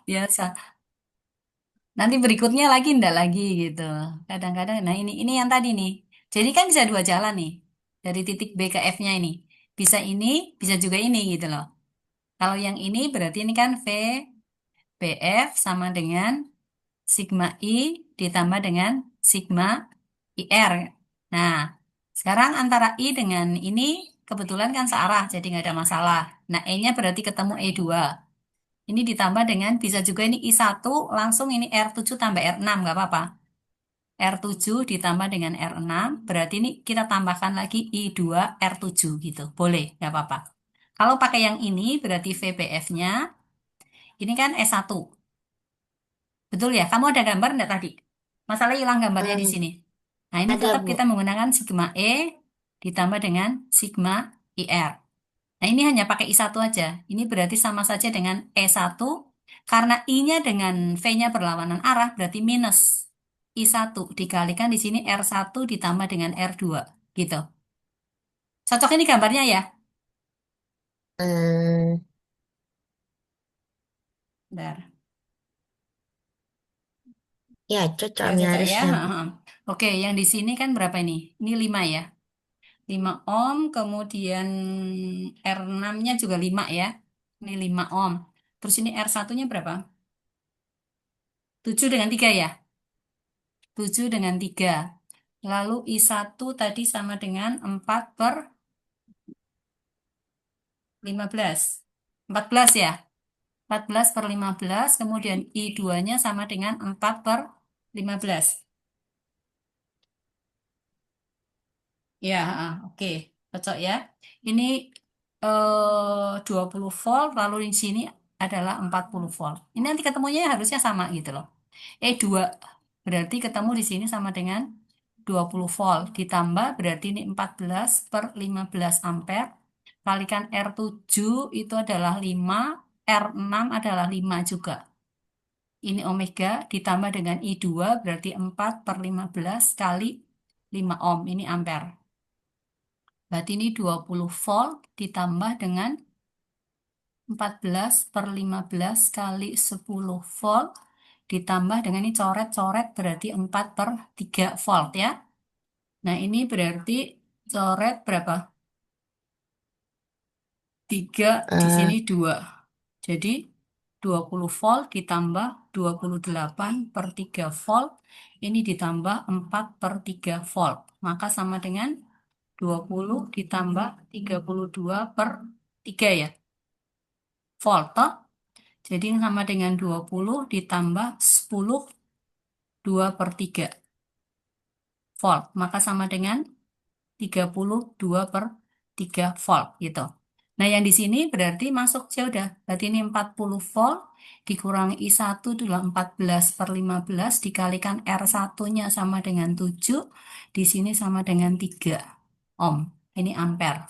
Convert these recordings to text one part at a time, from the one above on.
Biasa. Nanti berikutnya lagi ndak lagi gitu. Kadang-kadang, nah ini yang tadi nih. Jadi kan bisa dua jalan nih. Dari titik B ke F-nya ini. Bisa ini, bisa juga ini gitu loh. Kalau yang ini berarti ini kan V, BF sama dengan sigma I ditambah dengan sigma IR. Nah, sekarang antara I dengan ini kebetulan kan searah, jadi nggak ada masalah. Nah, E-nya berarti ketemu E2. Ini ditambah dengan bisa juga ini I1 langsung ini R7 tambah R6 nggak apa-apa. R7 ditambah dengan R6 berarti ini kita tambahkan lagi I2 R7 gitu. Boleh, nggak apa-apa. Kalau pakai yang ini berarti VBF-nya ini kan S1. Betul ya? Kamu ada gambar enggak tadi? Masalah hilang gambarnya di Eh, sini. Nah, ini ada tetap Bu. kita menggunakan sigma E ditambah dengan sigma IR. Nah, ini hanya pakai I1 aja. Ini berarti sama saja dengan E1. Karena I-nya dengan V-nya berlawanan arah, berarti minus I1 dikalikan di sini R1 ditambah dengan R2. Gitu. Cocok ini gambarnya ya? Hmm, Bentar. ya Ya, cocok nih cocok ya. harusnya Bu. Oke, yang di sini kan berapa ini? Ini 5 ya. 5 ohm, kemudian R6-nya juga 5 ya. Ini 5 ohm. Terus ini R1-nya berapa? 7 dengan 3 ya? 7 dengan 3. Lalu I1 tadi sama dengan 4 per 15. 14 ya? 14 per 15, kemudian I2-nya sama dengan 4 per 15. Ya, oke. Cocok ya. Ini 20 volt, lalu di sini adalah 40 volt. Ini nanti ketemunya harusnya sama gitu loh. E2 berarti ketemu di sini sama dengan 20 volt. Ditambah berarti ini 14 per 15 ampere. Kalikan R7 itu adalah 5, R6 adalah 5 juga. Ini omega ditambah dengan I2 berarti 4 per 15 kali 5 ohm. Ini ampere. Berarti ini 20 volt ditambah dengan 14 per 15 kali 10 volt ditambah dengan ini coret-coret berarti 4 per 3 volt ya. Nah ini berarti coret berapa? 3 di Eh, sini 2. Jadi 20 volt ditambah 28 per 3 volt. Ini ditambah 4 per 3 volt. Maka sama dengan 20 ditambah 32 per 3 ya. Volt. Toh? Jadi sama dengan 20 ditambah 10, 2 per 3 volt. Maka sama dengan 32 per 3 volt gitu. Nah, yang di sini berarti masuk ya udah. Berarti ini 40 volt dikurangi I1 adalah 14 per 15 dikalikan R1-nya sama dengan 7. Di sini sama dengan 3 ohm. Ini ampere.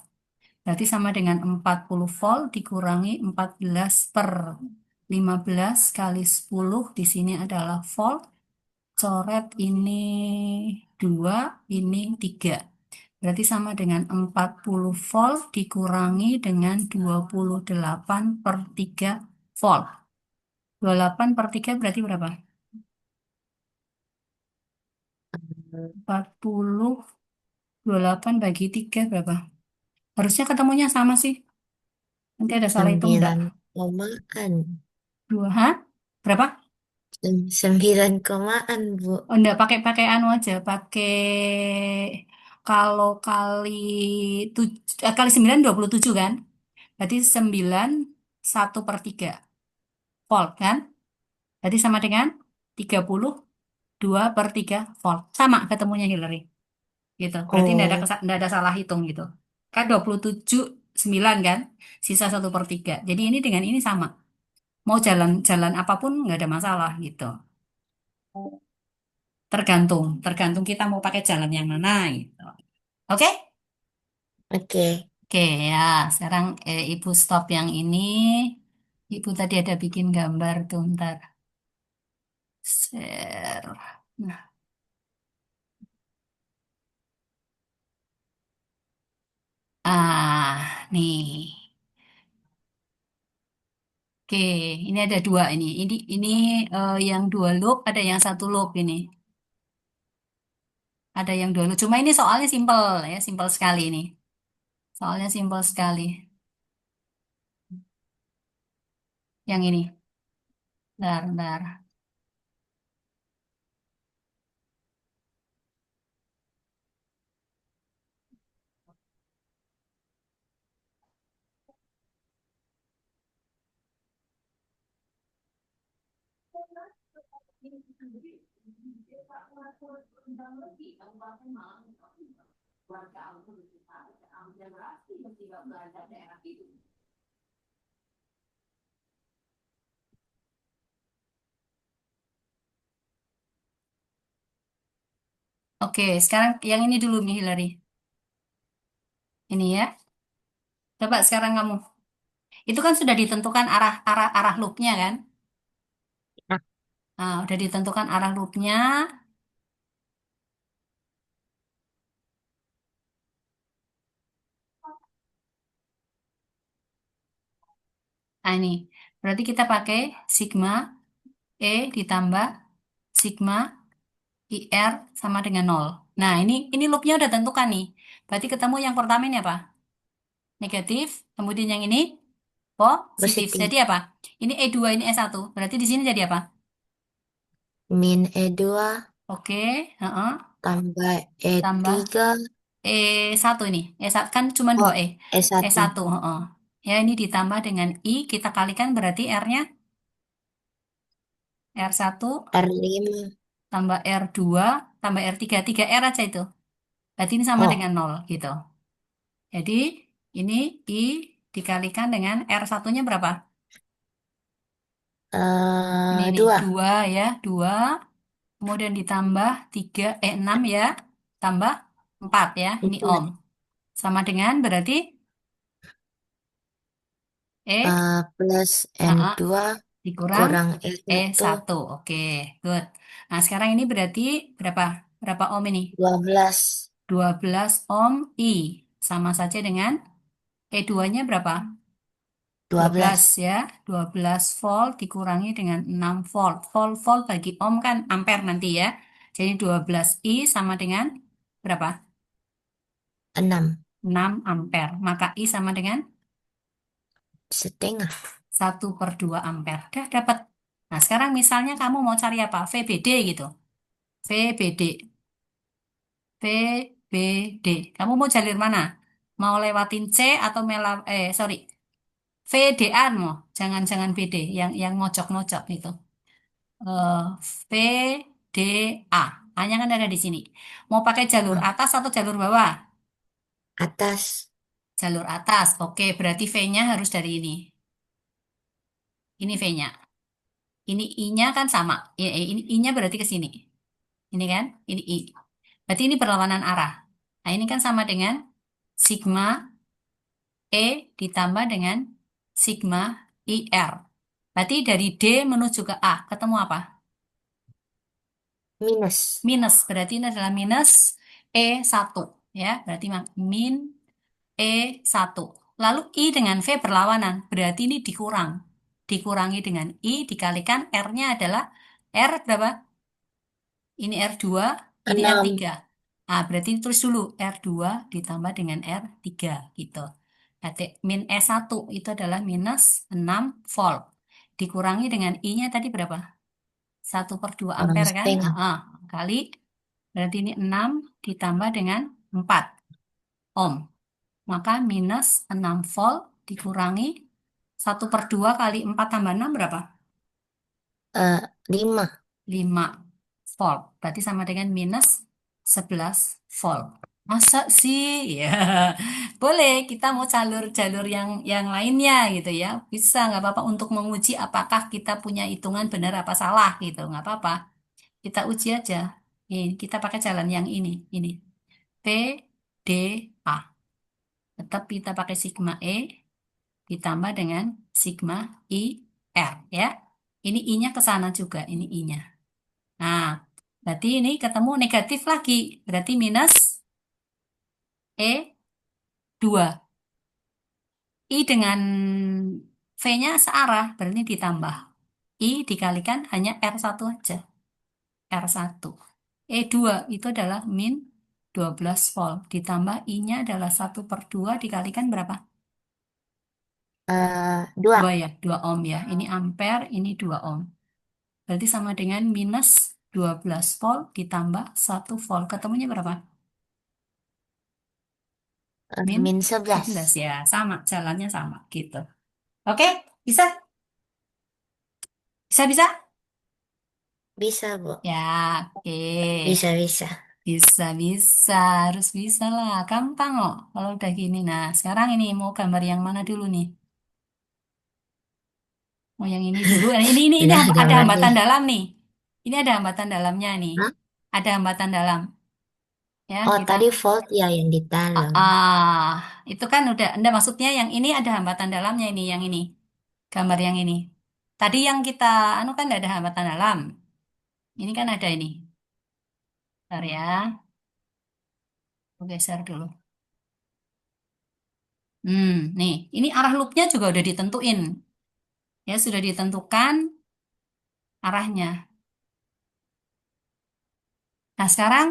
Berarti sama dengan 40 volt dikurangi 14 per 15 kali 10. Di sini adalah volt. Coret ini 2, ini 3. Berarti sama dengan 40 volt dikurangi dengan 28 per 3 volt. 28 per 3 berarti berapa? 40, 28 bagi 3 berapa? Harusnya ketemunya sama sih. Nanti ada salah hitung enggak? 9 komaan. 2, hah? Berapa? 9 komaan Bu. Oh, enggak, pakai anu aja. Pakai kalau kali 9 27 kan? Berarti 9 1/3 volt kan? Berarti sama dengan 32/3 volt. Sama ketemunya Hillary. Gitu. Berarti Oh, enggak ada salah hitung gitu. Kan 27 9 kan? Sisa 1/3. Jadi ini dengan ini sama. Mau jalan-jalan apapun nggak ada masalah gitu. Tergantung kita mau pakai jalan yang mana gitu. Oke? oke. Oke ya, sekarang Ibu stop yang ini. Ibu tadi ada bikin gambar tuh, ntar. Share. Nah, nih. Oke, ini ada dua ini. Ini yang dua loop, ada yang satu loop ini. Ada yang dua loop. Cuma ini soalnya simple ya, simple sekali ini. Soalnya simple sekali. Yang ini. Bentar, bentar. Oke, sekarang yang ini dulu nih Hillary. Ini ya. Coba sekarang kamu. Itu kan sudah ditentukan arah arah arah loopnya kan? Nah, Nah, udah ditentukan arah loopnya. Nah, ini. Berarti kita pakai sigma E ditambah sigma IR sama dengan nol. Nah, ini loopnya udah tentukan nih. Berarti ketemu yang pertama ini apa? Negatif. Kemudian yang ini positif. positif. Jadi apa? Ini E2, ini E1. Berarti di sini jadi apa? Min E2 Oke, heeh. tambah Tambah E3. E1 ini. E1 kan cuma dua Oh, S1. E1, heeh. Ya, ini ditambah dengan I, kita kalikan berarti R-nya R1 R5. tambah R2 tambah R3. 3R aja itu. Berarti ini sama Oh, dengan nol gitu. Jadi ini I dikalikan dengan R1-nya berapa? Ini nih, 2. 2 ya, 2. Kemudian ditambah 3, 6 ya. Tambah 4 ya, ini 4. ohm. Sama dengan berarti E, Plus AA N2 dikurang kurang E1. E1. Oke, good. Nah, sekarang ini berarti berapa? Berapa ohm ini? 12. 12 ohm I. Sama saja dengan E2-nya berapa? 12 12. ya. 12 volt dikurangi dengan 6 volt. Volt bagi ohm kan ampere nanti ya. Jadi 12 I sama dengan berapa? 6. 6 ampere. Maka I sama dengan Setengah. 1/2 ampere. Udah dapat. Nah, sekarang misalnya kamu mau cari apa? VBD gitu. VBD. VBD. Kamu mau jalur mana? Mau lewatin C atau sorry. VDA mau. Jangan-jangan BD. Yang ngocok-ngocok itu. eh VDA. Hanya kan ada di sini. Mau pakai jalur Oh, atas atau jalur bawah? atas. Jalur atas. Oke, berarti V-nya harus dari ini. Ini V-nya. Ini I-nya kan sama. Ini I-nya berarti ke sini. Ini kan? Ini I. Berarti ini berlawanan arah. Nah, ini kan sama dengan sigma E ditambah dengan sigma IR. Berarti dari D menuju ke A, ketemu apa? Minus. Minus. Berarti ini adalah minus E1. Ya, berarti min E1. Lalu I dengan V berlawanan. Berarti ini dikurang. Dikurangi dengan I dikalikan R-nya adalah R berapa? Ini R2, ini 6. R3. Ah, berarti terus dulu R2 ditambah dengan R3 gitu. Berarti min E1 itu adalah minus 6 volt. Dikurangi dengan I-nya tadi berapa? 1/2 ampere kan? Setengah. Kali berarti ini 6 ditambah dengan 4 ohm. Maka minus 6 volt dikurangi 1/2 kali 4 tambah 6 berapa? 5. 5 volt. Berarti sama dengan minus 11 volt. Masa sih? Ya, boleh. Kita mau jalur-jalur yang lainnya gitu ya. Bisa, nggak apa-apa untuk menguji apakah kita punya hitungan benar apa salah gitu. Nggak apa-apa. Kita uji aja. Ini, kita pakai jalan yang ini. Ini. P, D, A. Tetap kita pakai sigma E ditambah dengan sigma IR ya. Ini I-nya ke sana juga, ini I-nya. Nah, berarti ini ketemu negatif lagi. Berarti minus E2. I dengan V-nya searah, berarti ditambah. I dikalikan hanya R1 aja. R1. E2 itu adalah min 12 volt. Ditambah I-nya adalah 1/2 dikalikan berapa? 2 Dua. ya, 2 ohm ya. Ini ampere, ini 2 ohm. Berarti sama dengan minus 12 volt ditambah 1 volt. Ketemunya berapa? Min Min 11 11. ya. Sama, jalannya sama gitu. Oke, bisa? Bisa, bisa? Bisa, Bu. Ya, oke. Bisa, bisa. Bisa, bisa. Harus bisa lah. Gampang kok kalau udah gini. Nah, sekarang ini mau gambar yang mana dulu nih? Mau yang ini dulu. Ini Udah ada gambar hambatan deh. dalam nih. Ini ada hambatan dalamnya nih. Hah? Ada hambatan dalam. Ya, Oh, kita. tadi volt ya yang di dalam. Itu kan udah. Anda maksudnya yang ini ada hambatan dalamnya ini, yang ini. Gambar yang ini. Tadi yang kita, anu kan nggak ada hambatan dalam. Ini kan ada ini. Bentar ya. Aku geser dulu. Nih, ini arah loopnya juga udah ditentuin. Ya, sudah ditentukan arahnya. Nah, sekarang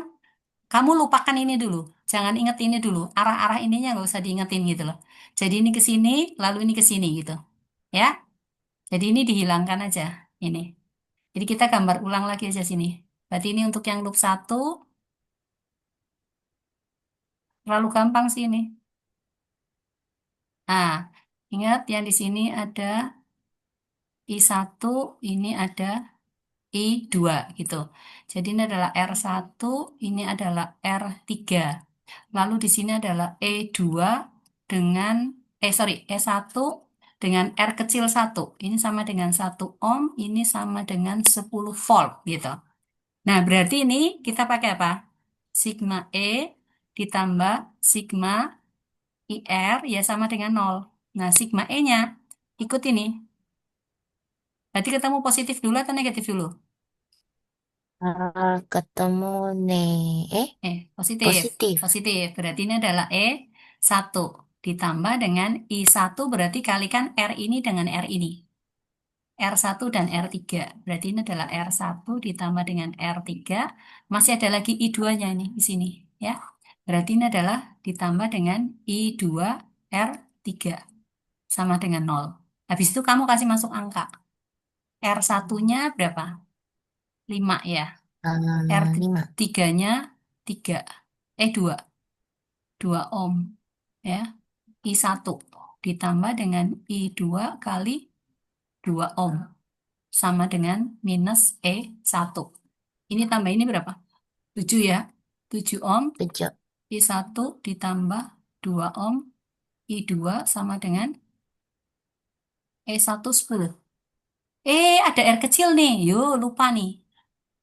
kamu lupakan ini dulu. Jangan inget ini dulu. Arah-arah ininya nggak usah diingetin gitu loh. Jadi ini ke sini, lalu ini ke sini gitu. Ya, jadi ini dihilangkan aja. Ini. Jadi kita gambar ulang lagi aja sini. Berarti ini untuk yang loop satu, terlalu gampang sih ini. Nah, ingat yang di sini ada I1, ini ada I2 gitu. Jadi ini adalah R1, ini adalah R3. Lalu di sini adalah E2 dengan, E1 dengan R kecil 1. Ini sama dengan 1 ohm, ini sama dengan 10 volt gitu. Nah, berarti ini kita pakai apa? Sigma E ditambah sigma IR ya sama dengan 0. Nah, sigma E-nya ikut ini. Berarti ketemu positif dulu atau negatif dulu? Ketemu nih. Positif. Positif. Positif. Berarti ini adalah E1. Ditambah dengan I1 berarti kalikan R ini dengan R ini. R1 dan R3. Berarti ini adalah R1 ditambah dengan R3. Masih ada lagi I2-nya ini di sini. Ya. Berarti ini adalah ditambah dengan I2 R3. Sama dengan 0. Habis itu kamu kasih masuk angka. R1-nya berapa? 5 ya. Lima. R3-nya 3. 2. 2 ohm. Ya. I1 ditambah dengan I2 kali 2 ohm. Sama dengan minus E1. Ini tambah ini berapa? 7 ya. 7 ohm. Tujuh. I1 ditambah 2 ohm. I2 sama dengan E1 10. Ada R kecil nih. Yo, lupa nih.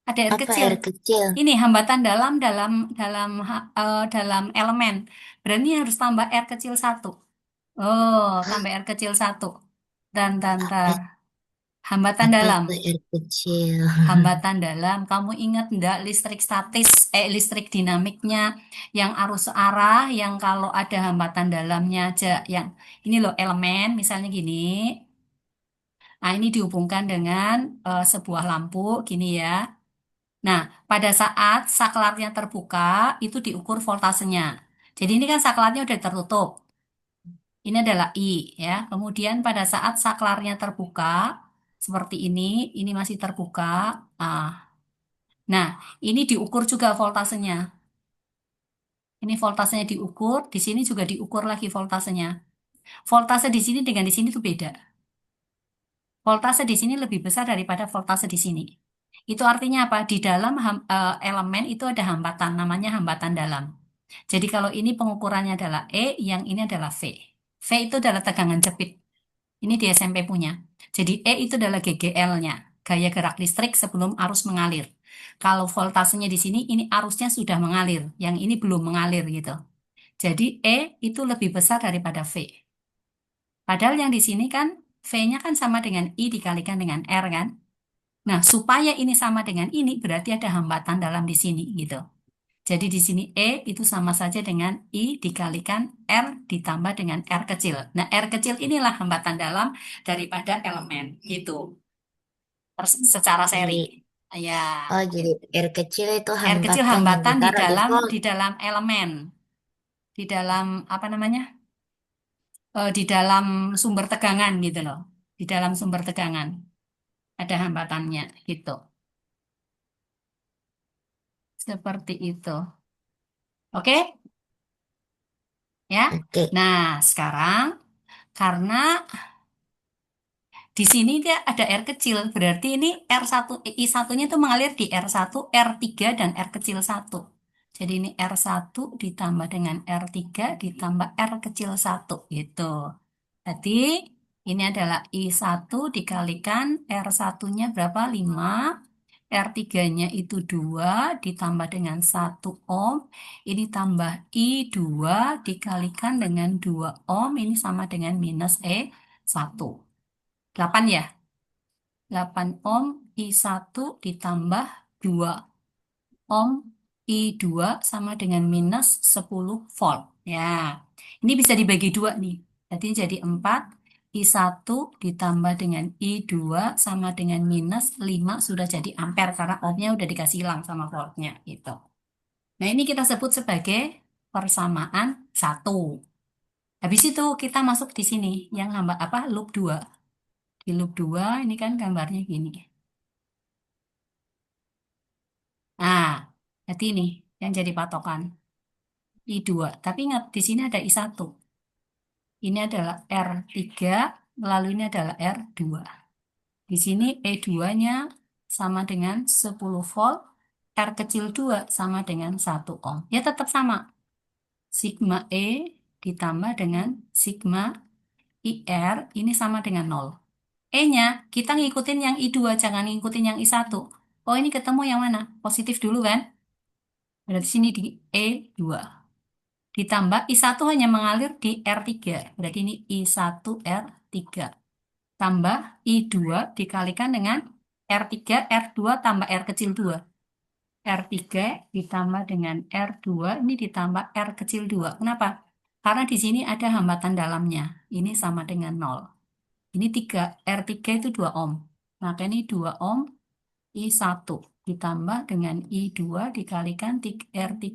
Ada R Apa kecil. air kecil? Ini hambatan dalam elemen. Berarti harus tambah R kecil 1. Oh, Hah? tambah R kecil 1. Dan, Apa, hambatan apa dalam. itu air kecil? Hambatan dalam. Kamu ingat enggak listrik statis, listrik dinamiknya yang arus searah, yang kalau ada hambatan dalamnya aja, yang ini loh elemen, misalnya gini. Nah, ini dihubungkan dengan sebuah lampu, gini ya. Nah, pada saat saklarnya terbuka, itu diukur voltasenya. Jadi ini kan saklarnya udah tertutup. Ini adalah I, ya. Kemudian pada saat saklarnya terbuka, seperti ini masih terbuka. Ah, nah, ini diukur juga voltasenya. Ini voltasenya diukur, di sini juga diukur lagi voltasenya. Voltase di sini dengan di sini tuh beda. Voltase di sini lebih besar daripada voltase di sini. Itu artinya apa? Di dalam elemen itu ada hambatan, namanya hambatan dalam. Jadi kalau ini pengukurannya adalah E, yang ini adalah V. V itu adalah tegangan jepit. Ini di SMP punya. Jadi E itu adalah GGL-nya, gaya gerak listrik sebelum arus mengalir. Kalau voltasenya di sini, ini arusnya sudah mengalir, yang ini belum mengalir gitu. Jadi E itu lebih besar daripada V. Padahal yang di sini kan V-nya kan sama dengan I dikalikan dengan R kan. Nah, supaya ini sama dengan ini berarti ada hambatan dalam di sini gitu. Jadi di sini E itu sama saja dengan I dikalikan R ditambah dengan R kecil. Nah, R kecil inilah hambatan dalam daripada elemen gitu. Secara seri. Jadi, Ya, oh jadi R kecil itu R kecil hambatan yang hambatan ditaruh di volt. di dalam elemen, di dalam apa namanya? Di dalam sumber tegangan gitu loh. Di dalam sumber tegangan ada hambatannya gitu. Seperti itu. Oke? Ya. Oke. Nah, sekarang karena di sini dia ada R kecil, berarti ini R1, I1-nya itu mengalir di R1, R3, dan R kecil 1. Jadi ini R1 ditambah dengan R3 ditambah R kecil 1 gitu. Jadi ini adalah I1 dikalikan R1-nya berapa? 5. R3-nya itu 2 ditambah dengan 1 ohm. Ini tambah I2 dikalikan dengan 2 ohm. Ini sama dengan minus E1. 8 ya? 8 ohm I1 ditambah 2 ohm I2 sama dengan minus 10 volt. Ya, ini bisa dibagi dua nih. Jadi 4 I1 ditambah dengan I2 sama dengan minus 5 sudah jadi ampere karena ohmnya udah dikasih hilang sama voltnya gitu. Nah, ini kita sebut sebagai persamaan satu. Habis itu kita masuk di sini yang hamba apa loop 2. Di loop 2 ini kan gambarnya gini. Nah, jadi ini yang jadi patokan I2. Tapi ingat di sini ada I1. Ini adalah R3, lalu ini adalah R2. Di sini E2-nya sama dengan 10 volt, R kecil 2 sama dengan 1 ohm. Ya tetap sama. Sigma E ditambah dengan sigma IR ini sama dengan 0. E-nya kita ngikutin yang I2, jangan ngikutin yang I1. Oh, ini ketemu yang mana? Positif dulu kan? Berarti sini di E2. Ditambah I1 hanya mengalir di R3. Berarti ini I1 R3. Tambah I2 dikalikan dengan R3, R2 tambah R kecil 2. R3 ditambah dengan R2, ini ditambah R kecil 2. Kenapa? Karena di sini ada hambatan dalamnya. Ini sama dengan 0. Ini 3, R3 itu 2 ohm. Maka ini 2 ohm I1 ditambah dengan I2 dikalikan R3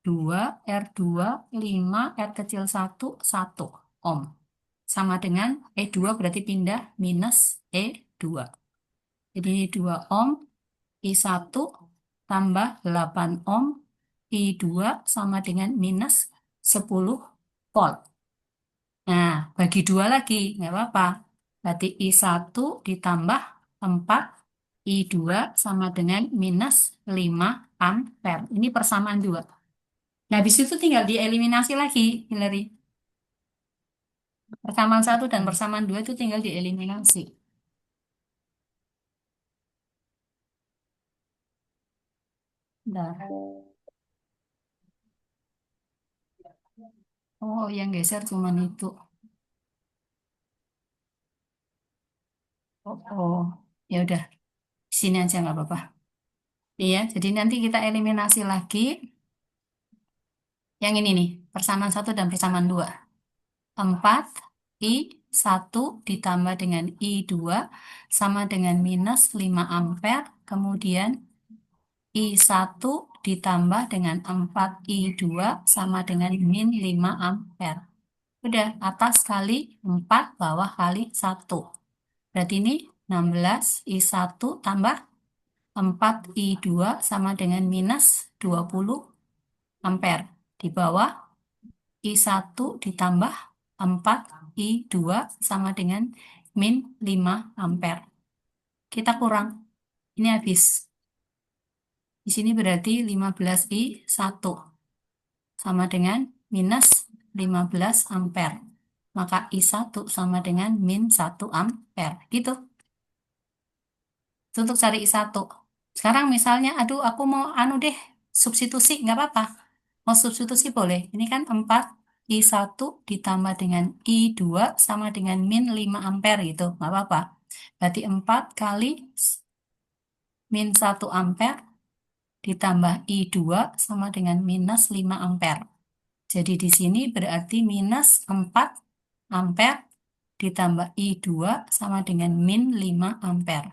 2, R2, 5, R kecil 1, 1 ohm. Sama dengan E2 berarti pindah minus E2. Jadi ini 2 ohm, I1 tambah 8 ohm, I2 sama dengan minus 10 volt. Nah, bagi dua lagi, nggak apa-apa. Berarti I1 ditambah 4, I2 sama dengan minus 5 ampere. Ini persamaan dua. Nah, habis itu tinggal dieliminasi lagi, Hillary. Persamaan satu dan persamaan dua itu tinggal dieliminasi. Nah, oh, yang geser cuman itu. Oh, oh. Ya udah, sini aja nggak apa-apa. Iya, jadi nanti kita eliminasi lagi yang ini nih, persamaan satu dan persamaan dua. 4 I1 ditambah dengan I2 sama dengan minus 5 ampere. Kemudian I1 ditambah dengan 4 I2 sama dengan min 5 ampere. Udah, atas kali 4, bawah kali 1. Berarti ini 16 I1 tambah 4 I2 sama dengan minus 20 ampere. Di bawah I1 ditambah 4 I2 sama dengan min 5 ampere. Kita kurang. Ini habis. Di sini berarti 15 I1 sama dengan minus 15 ampere. Maka I1 sama dengan min 1 ampere. Gitu. Itu untuk cari I1. Sekarang misalnya, aduh aku mau anu deh, substitusi, nggak apa-apa. Mau substitusi boleh. Ini kan 4 I1 ditambah dengan I2 sama dengan min 5 ampere gitu. Nggak apa-apa. Berarti 4 kali min 1 ampere ditambah I2 sama dengan minus 5 ampere. Jadi di sini berarti minus 4 ampere ditambah I2 sama dengan min 5 ampere.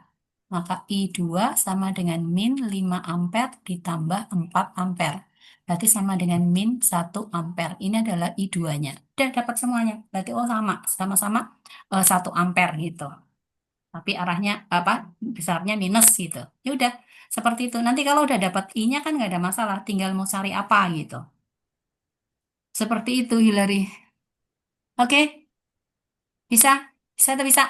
Maka I2 sama dengan min 5 ampere ditambah 4 ampere. Berarti sama dengan min 1 ampere. Ini adalah I2-nya. Udah dapat semuanya. Berarti oh sama. Sama-sama 1 ampere gitu. Tapi arahnya apa? Besarnya minus gitu. Ya udah. Seperti itu. Nanti kalau udah dapat I-nya kan nggak ada masalah. Tinggal mau cari apa gitu. Seperti itu, Hilary. Oke, bisa? Bisa atau bisa?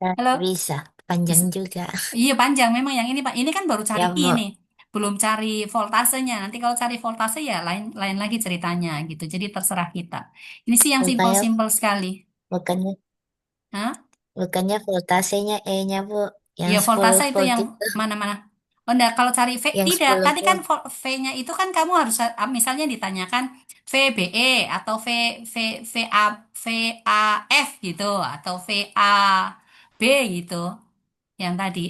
Nah, Halo? bisa. Panjang Bisa. juga. Iya, panjang memang yang ini, Pak. Ini kan baru cari Ya, I Bu. nih. Belum cari voltasenya. Nanti kalau cari voltase ya lain lain lagi ceritanya gitu. Jadi terserah kita. Ini sih yang Bukannya, simpel-simpel sekali. bukannya, Hah? bukannya voltasenya E-nya, Bu. Yang Iya, 10 voltase itu volt yang itu. mana-mana. Oh, enggak, kalau cari V, Yang tidak. 10 Tadi kan volt. V-nya itu kan kamu harus, misalnya ditanyakan VBE atau V, VA, VAF gitu. Atau VAB gitu. Yang tadi.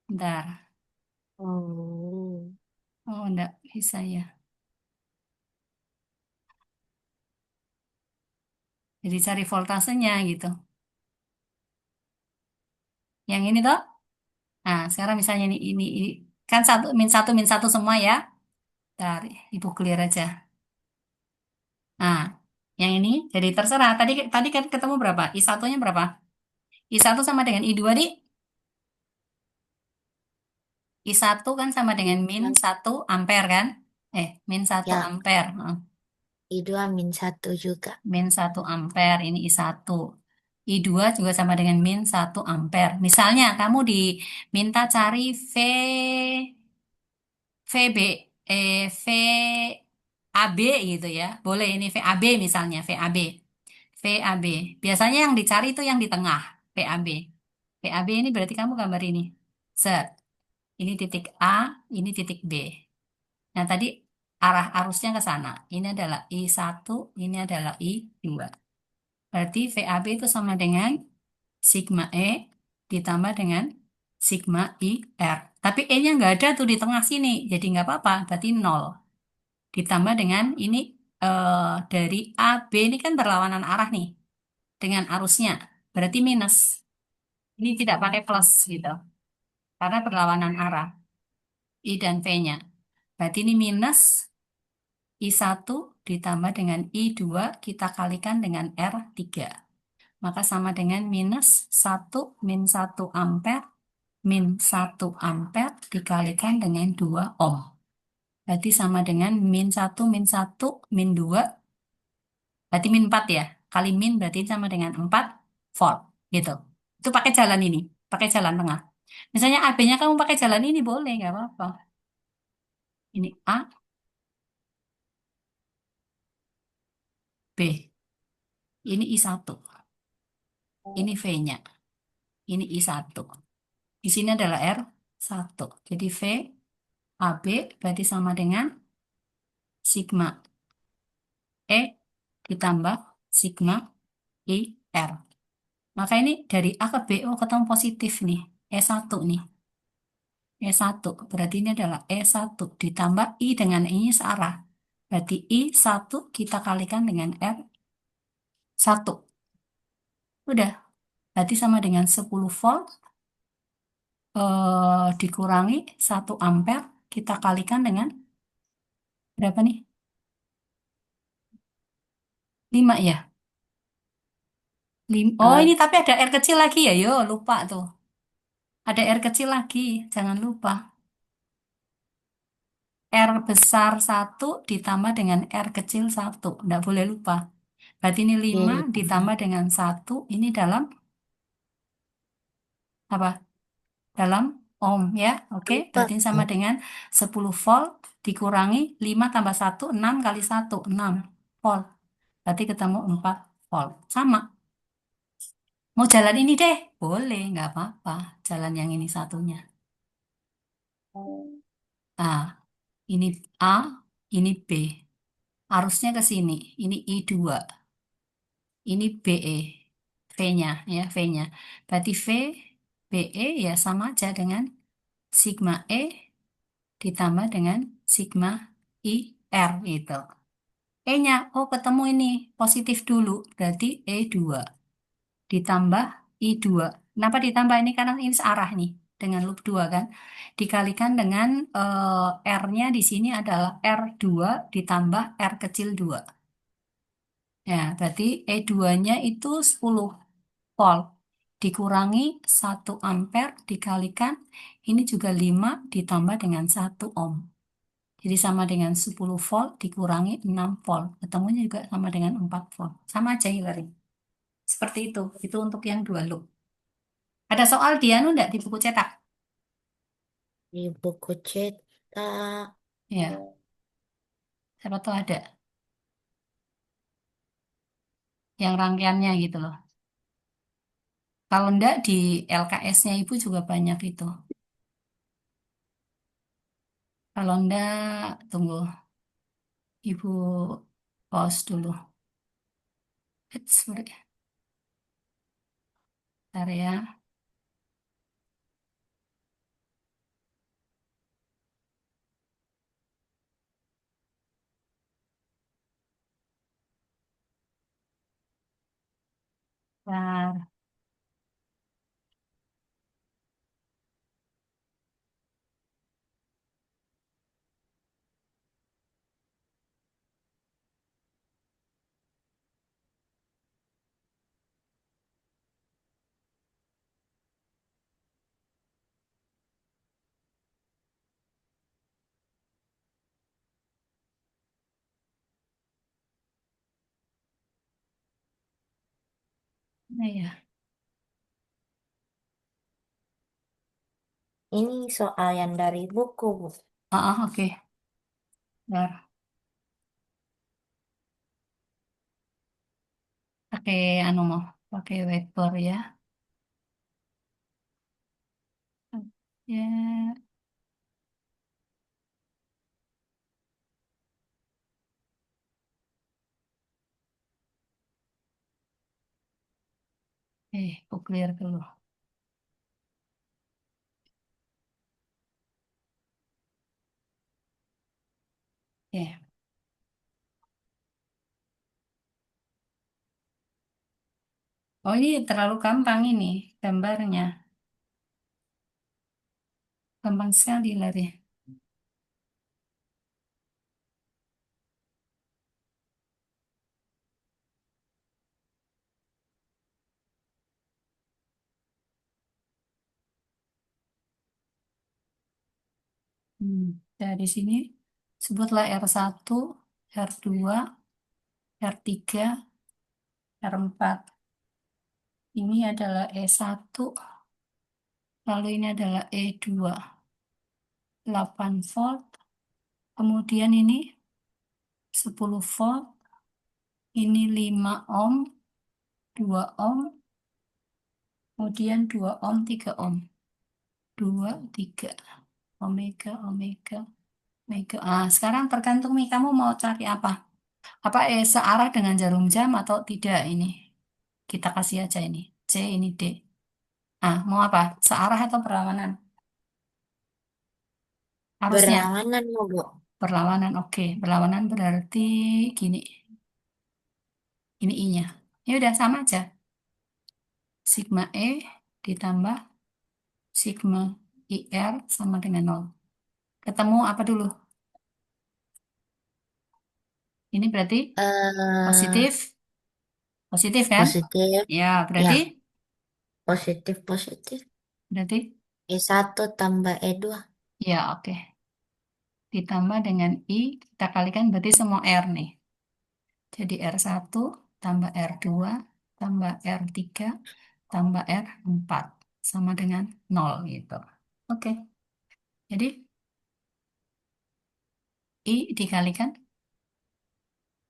Bentar. Oh. Oh, enggak bisa ya. Jadi cari voltasenya gitu. Yang ini toh. Nah, sekarang misalnya ini kan min satu semua ya. Bentar, Ibu clear aja. Nah, yang ini jadi terserah. Tadi tadi kan ketemu berapa? I satunya berapa? I satu sama dengan I dua nih. I satu kan sama dengan min Yang, 1 ampere kan? Min satu ya, ampere. I2 -1 juga. Min 1 ampere, ini I satu. I dua juga sama dengan min 1 ampere. Misalnya kamu diminta cari VB, VAB gitu ya. Boleh ini VAB misalnya, VAB. VAB. Biasanya yang dicari itu yang di tengah, VAB. VAB ini berarti kamu gambar ini. Set. Ini titik A, ini titik B. Nah, tadi arah arusnya ke sana. Ini adalah I1, ini adalah I2. Berarti VAB itu sama dengan sigma E ditambah dengan sigma IR. Tapi E-nya nggak ada tuh di tengah sini. Jadi nggak apa-apa, berarti nol. Ditambah dengan ini dari AB ini kan berlawanan arah nih dengan arusnya. Berarti minus. Ini tidak pakai plus gitu. Karena berlawanan arah. I dan V-nya. Berarti ini minus I1 ditambah dengan I2 kita kalikan dengan R3. Maka sama dengan minus 1 min 1 ampere min 1 ampere dikalikan dengan 2 ohm. Berarti sama dengan min 1 min 2 berarti min 4 ya. Kali min berarti sama dengan 4 volt gitu. Itu pakai jalan ini, pakai jalan tengah. Misalnya AB-nya kamu pakai jalan ini boleh, nggak apa-apa. Ini A, B. Ini I1. Ini V-nya. Ini I1. Di sini adalah R1. Jadi V AB berarti sama dengan sigma E ditambah sigma IR. Maka ini dari A ke B, oh ketemu positif nih. E1 nih. E1. Berarti ini adalah E1 ditambah I dengan I-nya searah. Berarti I1 kita kalikan dengan R1. Udah. Berarti sama dengan 10 volt dikurangi 1 ampere kita kalikan dengan berapa nih? 5 ya? Oh, Eh, ini tapi ada R kecil lagi ya, yo lupa tuh. Ada R kecil lagi, jangan lupa. R besar satu ditambah dengan R kecil satu. Nggak boleh lupa. Berarti ini 5 iya, ditambah dengan satu. Ini dalam apa? Dalam ohm ya. Oke, lupa. berarti ini sama dengan 10 volt dikurangi 5 tambah satu 6 kali satu 6 volt. Berarti ketemu 4 volt. Sama. Mau jalan ini deh? Boleh, nggak apa-apa. Jalan yang ini satunya. Ah, ini A, ini B. Arusnya ke sini. Ini I2, ini BE. V-nya, ya, V-nya. Berarti V, BE ya sama aja dengan sigma E ditambah dengan sigma IR itu. E-nya, oh ketemu ini, positif dulu, berarti E2 ditambah I2. Kenapa ditambah ini? Karena ini searah nih, dengan loop 2 kan. Dikalikan dengan R-nya di sini adalah R2 ditambah R kecil 2. Ya, berarti E2-nya itu 10 volt. Dikurangi 1 ampere dikalikan, ini juga 5 ditambah dengan 1 ohm. Jadi sama dengan 10 volt dikurangi 6 volt. Ketemunya juga sama dengan 4 volt. Sama aja Hillary. Seperti itu. Itu untuk yang dua loop. Ada soal dia enggak di buku cetak? Di buku cetak. Ya, siapa tahu ada. Yang rangkaiannya gitu loh. Kalau enggak di LKS-nya Ibu juga banyak itu. Kalau enggak, tunggu. Ibu pause dulu. Sorry. Bentar ya. Bentar. Nah, ya. Ini soal yang dari buku, Bu. Oke. Bentar. Pakai anu mau. Pakai whiteboard ya. Ya. Aku clear dulu. Ya. Oh, ini terlalu gampang ini gambarnya. Gampang sekali lari. Hmm. Dari sini sebutlah R1, R2, R3, R4. Ini adalah E1, lalu ini adalah E2, 8 volt. Kemudian ini 10 volt, ini 5 ohm, 2 ohm, kemudian 2 ohm, 3 ohm. 2, 3. Omega, omega, omega. Sekarang tergantung nih, kamu mau cari apa? Apa searah dengan jarum jam atau tidak ini? Kita kasih aja ini. C, ini D. Mau apa? Searah atau berlawanan? Harusnya Berlawanan, Bu. berlawanan. Oke, berlawanan berarti gini. Ini I-nya. Ya udah sama aja. Sigma E ditambah sigma IR sama dengan nol. Ketemu apa dulu? Ini berarti Eh, positif. Positif kan? positif. Ya, berarti Ya, positif, positif. berarti E1 tambah E2. ya oke. Ditambah dengan I, kita kalikan berarti semua R nih. Jadi R1 tambah R2 tambah R3 tambah R4 sama dengan nol gitu. Oke, jadi I dikalikan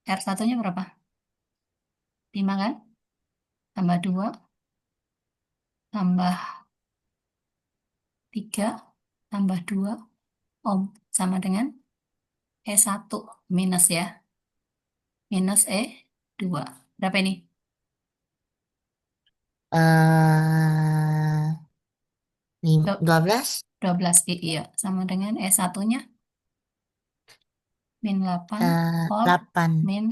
R1-nya berapa? 5 kan? Tambah 2 tambah 3 tambah 2 ohm sama dengan E1 minus ya. Minus E2. Berapa ini? Du- 12, 12 I, iya. Sama dengan E1-nya min 8 volt 8 min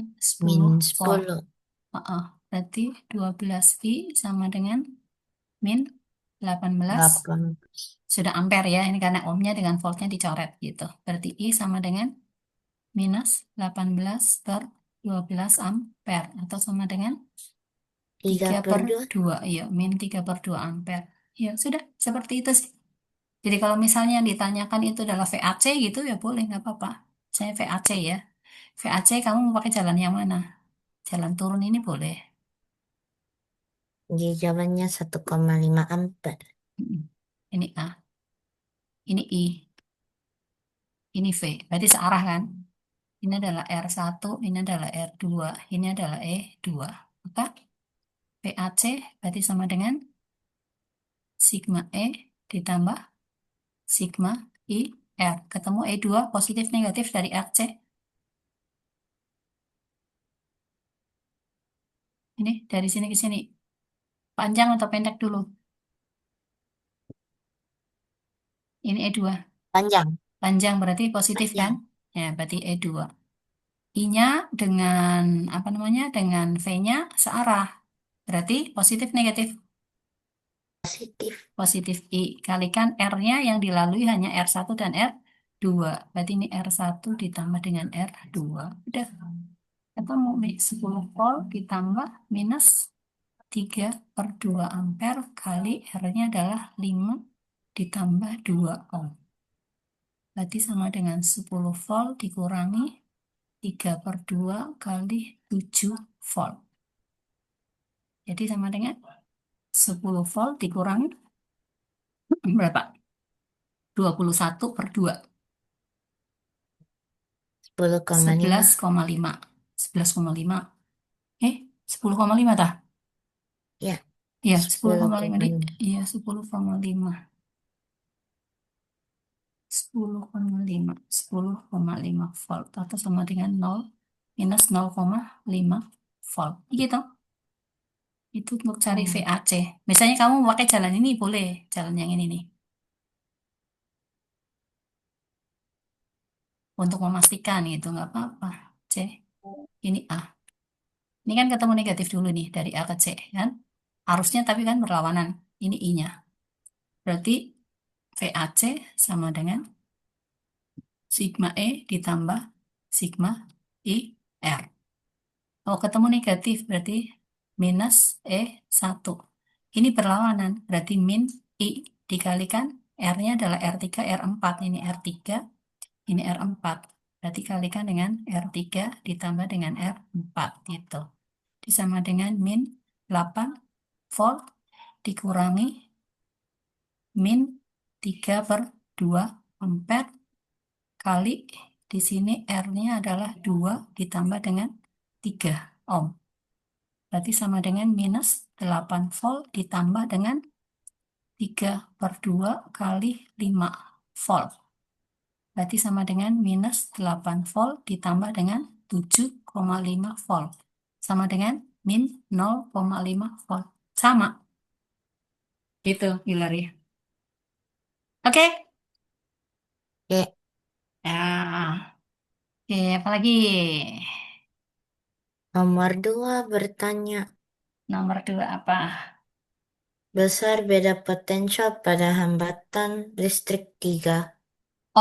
min 10 volt. 10, Heeh. Berarti 12 I sama dengan min 18. 8. Sudah ampere ya. Ini karena ohmnya dengan voltnya dicoret gitu. Berarti I sama dengan minus 18 per 12 ampere. Atau sama dengan 3 3 per per 2. 2. Iya, min 3 per 2 ampere. Ya, sudah. Seperti itu sih. Jadi kalau misalnya yang ditanyakan itu adalah VAC gitu ya boleh, nggak apa-apa. Saya VAC ya. VAC kamu mau pakai jalan yang mana? Jalan turun ini boleh. Jadi jawabannya 1,5 ampere. Mm. Ini A, ini I, ini V. Berarti searah kan? Ini adalah R1, ini adalah R2, ini adalah E2. Maka VAC berarti sama dengan sigma E ditambah sigma I R. Ketemu E2 positif negatif dari RC. Ini dari sini ke sini. Panjang atau pendek dulu? Ini E2. Panjang. Panjang berarti positif kan? Panjang. Ya, berarti E2. I-nya dengan apa namanya? Dengan V-nya searah. Berarti positif negatif. Positif. Positif I. Kalikan R-nya yang dilalui hanya R1 dan R2. Berarti ini R1 ditambah dengan R2. Udah. Ketemu nih 10 volt ditambah minus 3 per 2 ampere kali R-nya adalah 5 ditambah 2 ohm. Berarti sama dengan 10 volt dikurangi 3 per 2 kali 7 volt. Jadi sama dengan 10 volt dikurangi berapa? 21 per 2. 10,5. 11,5. 11,5. Eh, 10,5 tah? Ya, Iya, 10,5 di. 10,5. Iya, 10,5. 10,5. 10,5 volt. Atau sama dengan 0 minus 0,5 volt. Gitu. Itu untuk cari Hmm. VAC. Misalnya kamu pakai jalan ini boleh. Jalan yang ini nih. Untuk memastikan gitu nggak apa-apa. C ini A, ini kan ketemu negatif dulu nih dari A ke C kan, arusnya tapi kan berlawanan, ini I-nya, berarti VAC sama dengan sigma E ditambah sigma I R. Oh, ketemu negatif berarti minus E1, ini berlawanan berarti min I dikalikan R-nya adalah R3 R4, ini R3 ini R4. Berarti kalikan dengan R3 ditambah dengan R4 gitu. Disama dengan min 8 volt dikurangi min 3 per 2 ampere kali di sini R-nya adalah 2 ditambah dengan 3 ohm. Berarti sama dengan minus 8 volt ditambah dengan 3 per 2 kali 5 volt. Berarti sama dengan minus 8 volt ditambah dengan 7,5 volt. Sama dengan min 0,5 volt. Sama. Gitu, Hilary. Oke? Oke, Ya. Oke, apa lagi? nomor 2 bertanya, Nomor dua apa? besar beda potensial pada hambatan listrik 3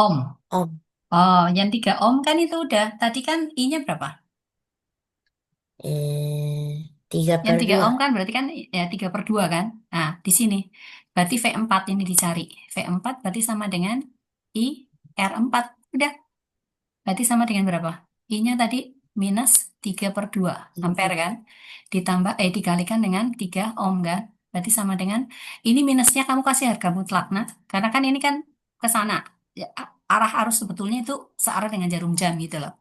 Ohm. ohm. Oh, yang 3 ohm kan itu udah. Tadi kan I-nya berapa? 3 Yang per 3 2. ohm kan berarti kan ya 3 per 2 kan? Nah, di sini. Berarti V4 ini dicari. V4 berarti sama dengan I R4. Udah. Berarti sama dengan berapa? I-nya tadi minus 3 per 2 ampere kan? Ditambah, dikalikan dengan 3 ohm kan? Berarti sama dengan, ini minusnya kamu kasih harga mutlak. Nah, karena kan ini kan ke sana. Ya, arah arus sebetulnya itu searah dengan jarum jam gitu loh.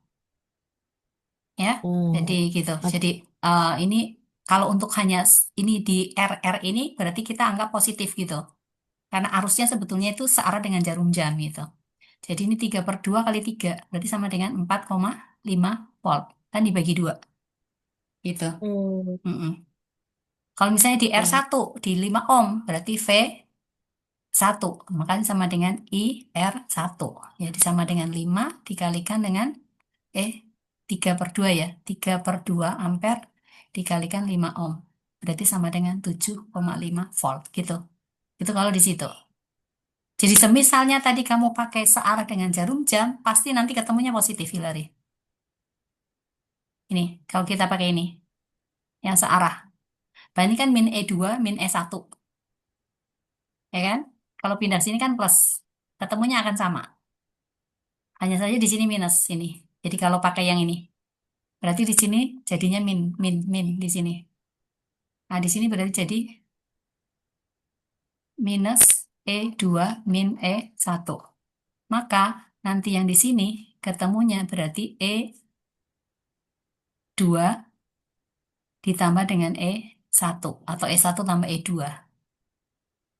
Ya, jadi Hmm. gitu. Jadi ini kalau untuk hanya ini di RR ini berarti kita anggap positif gitu. Karena arusnya sebetulnya itu searah dengan jarum jam gitu. Jadi ini 3 per 2 kali 3, berarti sama dengan 4,5 volt. Kan dibagi 2, gitu. Hmm, Mm-mm. Kalau misalnya di r oke. satu di 5 ohm, berarti V satu, makanya sama dengan ir satu. Jadi sama dengan 5 dikalikan dengan, eh, 3 per 2 ya, 3 per 2 ampere dikalikan 5 ohm. Berarti sama dengan 7,5 volt, gitu. Itu kalau di situ. Jadi semisalnya tadi kamu pakai searah dengan jarum jam, pasti nanti ketemunya positif, Hilary. Ini, kalau kita pakai ini, yang searah. Nah, ini kan min E2, min E1, ya kan? Kalau pindah sini kan plus. Ketemunya akan sama. Hanya saja di sini minus ini. Jadi kalau pakai yang ini, berarti di sini jadinya min, min, min di sini. Nah, di sini berarti jadi minus E2 min E1. Maka nanti yang di sini ketemunya berarti E2 ditambah dengan E1 atau E1 tambah E2.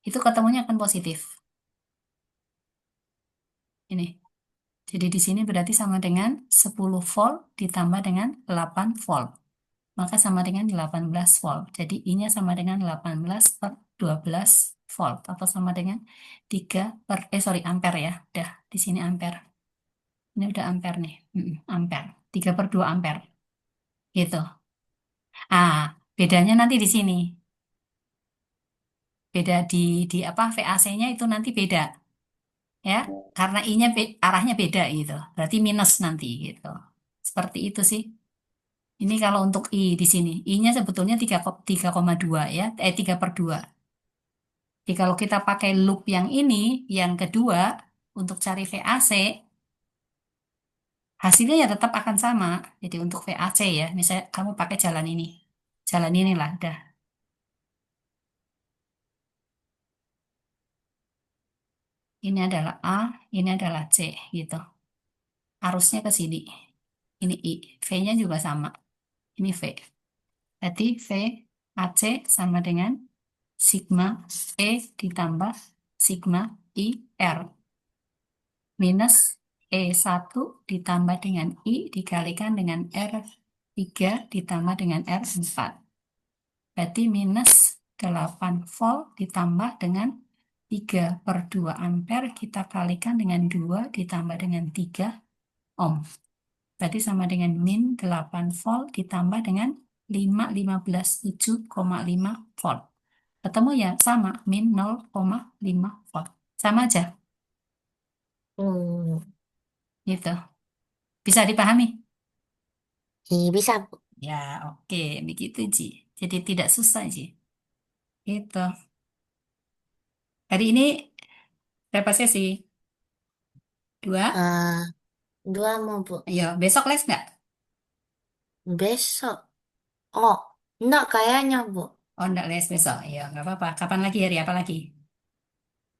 Itu ketemunya akan positif. Ini. Jadi di sini berarti sama dengan 10 volt ditambah dengan 8 volt. Maka sama dengan 18 volt. Jadi I-nya sama dengan 18 per 12 volt. Atau sama dengan 3 per, sorry, ampere ya. Udah, di sini ampere. Ini udah ampere nih. Ampere. 3 per 2 ampere. Gitu. Ah, bedanya nanti di sini. Beda di apa, VAC-nya itu nanti beda. Ya, karena I-nya arahnya beda gitu. Berarti minus nanti gitu. Seperti itu sih. Ini kalau untuk I di sini. I-nya sebetulnya 3,2 ya. 3 per 2. Jadi kalau kita pakai loop yang ini, yang kedua, untuk cari VAC, hasilnya ya tetap akan sama. Jadi untuk VAC ya, misalnya kamu pakai jalan ini. Jalan inilah, dah. Ini adalah A, ini adalah C, gitu. Arusnya ke sini. Ini I. V-nya juga sama. Ini V. Berarti V AC sama dengan sigma E ditambah sigma IR minus E1 ditambah dengan I dikalikan dengan R3 ditambah dengan R4. Berarti minus 8 volt ditambah dengan 3 per 2 ampere kita kalikan dengan 2 ditambah dengan 3 ohm. Berarti sama dengan min 8 volt ditambah dengan 5, 15, 7,5 volt. Ketemu ya sama, min 0,5 volt. Sama aja, Hmm, gitu. Bisa dipahami? bisa, Bu. Ya, oke. Begitu, Ji. Jadi tidak susah, Ji. Gitu. Hari ini berapa sesi? Dua? Eh, dua mau, Bu. Ayo, besok les nggak? Besok. Oh, enggak kayaknya, Bu. Oh, nggak les besok. Ayo, nggak apa-apa. Kapan lagi, hari apa lagi?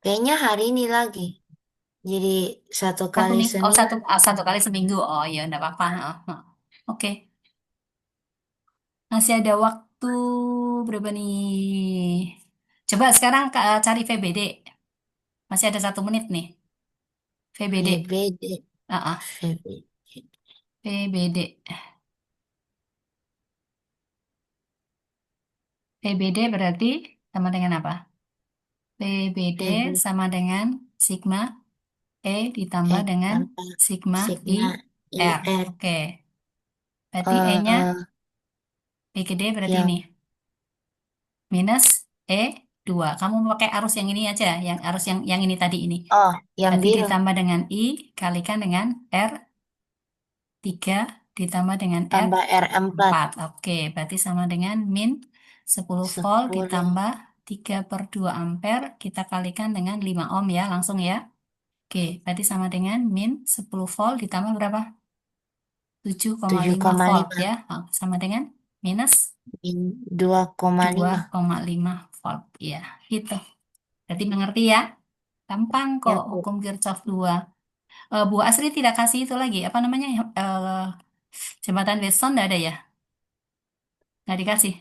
Kayaknya hari ini lagi. Jadi satu Satu kali minggu. Oh, seminggu. satu kali seminggu. Oh, iya, nggak apa-apa. Oh, oh. Oke. Masih ada waktu berapa nih? Coba sekarang cari VBD. Masih ada 1 menit nih. VBD. VBD. Ah, ah. VBD. VBD. VBD berarti sama dengan apa? VBD VBD. sama dengan sigma E ditambah dengan Tanpa sigma I sigma R. IR. Oke. Berarti E-nya Eh, E gede berarti ini. yang Minus E2. Kamu pakai arus yang ini aja. Yang arus yang ini tadi ini. oh, yang Berarti biru ditambah dengan I kalikan dengan R3 ditambah dengan tambah R4 R4. Oke. Berarti sama dengan min 10 volt 10 ditambah 3 per 2 ampere. Kita kalikan dengan 5 ohm ya. Langsung ya. Oke, berarti sama dengan min 10 volt ditambah berapa? 7,5 volt 7,5 ya. Oh, sama dengan minus min 2,5 2,5 volt. Ya, gitu. Berarti mengerti ya? Gampang kok ya Bu. hukum Kirchhoff 2. Bu Asri tidak kasih itu lagi. Apa namanya? Jembatan Weston tidak ada ya? Nggak dikasih.